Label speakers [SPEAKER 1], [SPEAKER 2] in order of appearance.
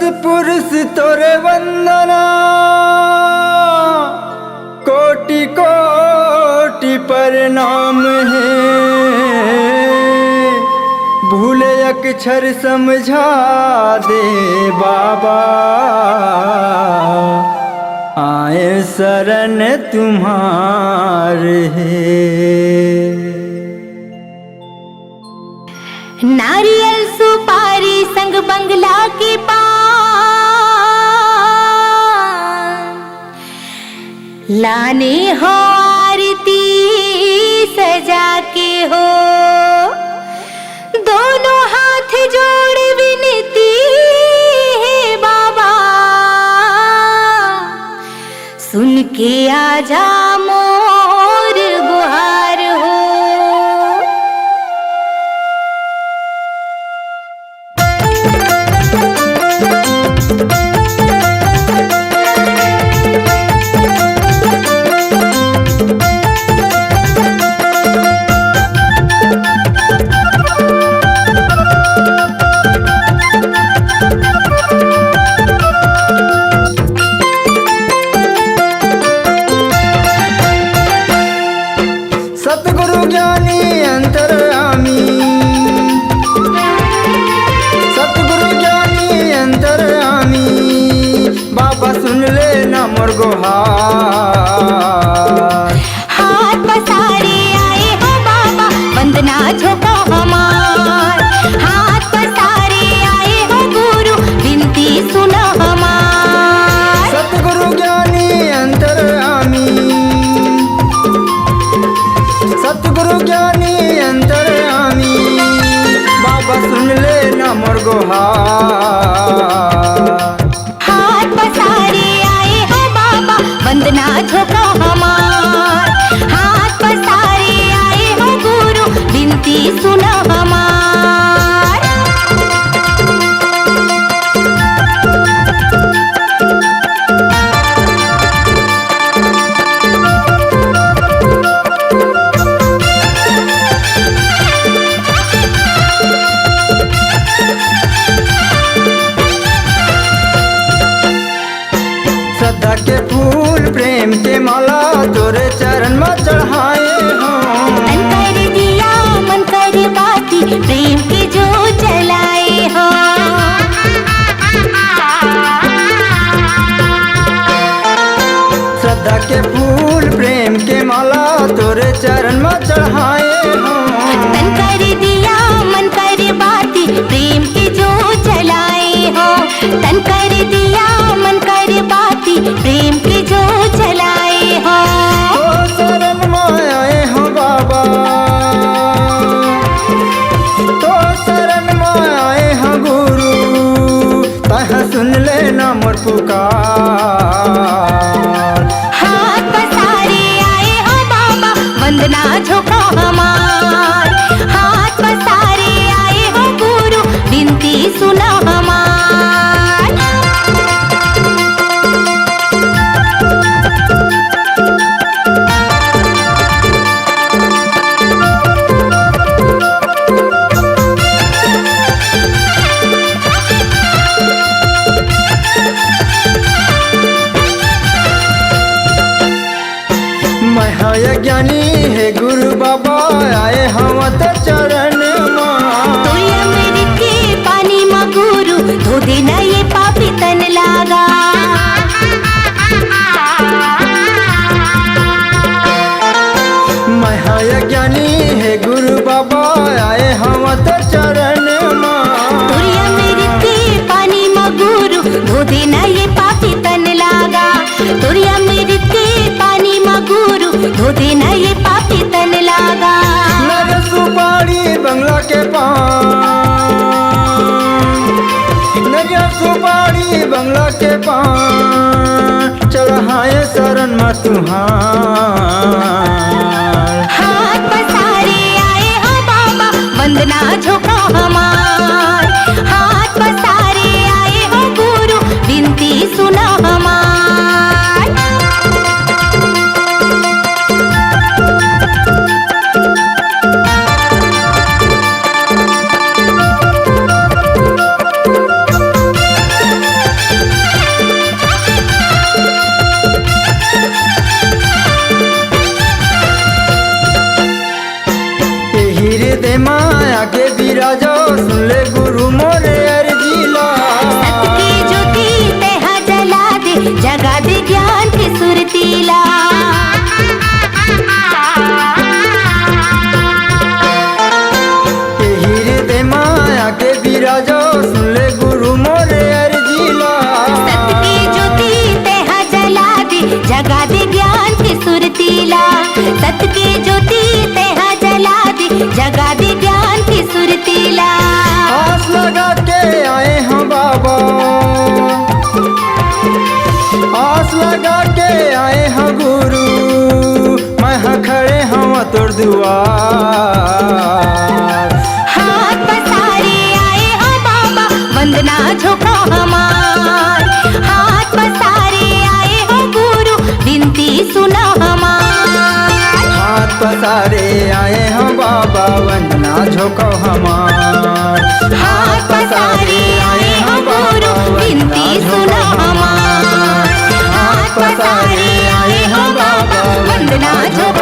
[SPEAKER 1] सतपुरुष तोरे वंदना कोटि कोटि प्रणाम है। भूले अक्षर समझा दे बाबा, आए शरण तुम्हारे है।
[SPEAKER 2] नारियल सुपारी संग बंगला के पास लाने हो आरती सजा के हो, दोनों हाथ जोड़ विनती है बाबा, सुन के आजा मोर गुहार हो।
[SPEAKER 1] सतगुरु ज्ञानी अंतर्यामी, सतगुरु ज्ञानी अंतर्यामी, बाबा सुन ले ना मोर गुहार।
[SPEAKER 2] हाथ पसारे आए हो बाबा, वंदना झोंको हमार। हाथ पसारे आए हो गुरु, विनती सुनो हमार।
[SPEAKER 1] सतगुरु ज्ञानी अंतर्यामी, सतगुरु ज्ञानी अंतर्यामी, बाबा सुन ले ना मोर गुहार।
[SPEAKER 2] हाथ पसारे आए हो बाबा, वंदना झोंको हमार। हाथ पसारे आए हो गुरु, विनती सुनो हमार। श्रद्धा के फूल प्रेम के माला तोरे चरण में चढ़ाए हो। तन कर दिया मन कर बाती, प्रेम के जो जलाए हो। श्रद्धा के फूल प्रेम के माला तोरे चरण में चढ़ाए हो। तन कर दिया मन कर बाती, प्रेम के जो जलाए हो। तन कर दिया मन कर बाती, प्रेम के जो जलाए हो।
[SPEAKER 1] तो शरण में आए हो बाबा, तो शरण में आए हो गुरु, तह सुन ले ना मोर पुकार।
[SPEAKER 2] हाथ पसारे आए हो बाबा, वंदना झोंको हमार। हाथ पसारे आए हो गुरु, विनती सुनो हमार।
[SPEAKER 1] मैं है ज्ञानी है गुरु बाबा, आए हम तो चरण में।
[SPEAKER 2] तो ये मेरे के पानी मा गुरु, धो देना ये पापी तन लागा।
[SPEAKER 1] मैं है ज्ञानी है गुरु बाबा, आए हम तो चरण में।
[SPEAKER 2] तो ये मेरे के पानी मा गुरु, धो देना ये पापी तन लागा। तो ये मेरे के पानी मा गुरु, धो देना ये पापी तन लागा।
[SPEAKER 1] नर सुपारी बंगला के पान, नरिया सुपारी बंगला के पान, चढ़ाए शरण में तुहार।
[SPEAKER 2] हाथ पसारे आए हो बाबा, वंदना झोंको हमार। हाथ पसारे आए हो गुरु, विनती सुनो हमार।
[SPEAKER 1] हृदय माया के विराजो सुन ले गुरु मोरे अर्जीला।
[SPEAKER 2] सत की ज्योति तेहा जला दे जगा दे ज्ञान की सुरतीला।
[SPEAKER 1] हृदय माया के विराजो सुन ले गुरु मोरे अर्जीला।
[SPEAKER 2] सत की ज्योति तेहा जला दे जगा दे ज्ञान की सुरतीला। सत की ज्योति तेहा जला दे जगा दे ज्ञान की सुरतीला।
[SPEAKER 1] आस लगा के आए हम बाबा, आस लगा के आए हैं गुरु, मैं खड़े हम तोर दुआर।
[SPEAKER 2] हाथ पसारे आए हो बाबा वंदना झुको हमार। हाथ पसारे आए हो गुरु विनती सुनो हमार।
[SPEAKER 1] हाथ पसारे आए हैं बाबा वंदना झोंको हमार।
[SPEAKER 2] हाथ पसारे आए हो गुरु विनती सुनो हमार। हाथ पसारे आए हो बाबा वंदना झुको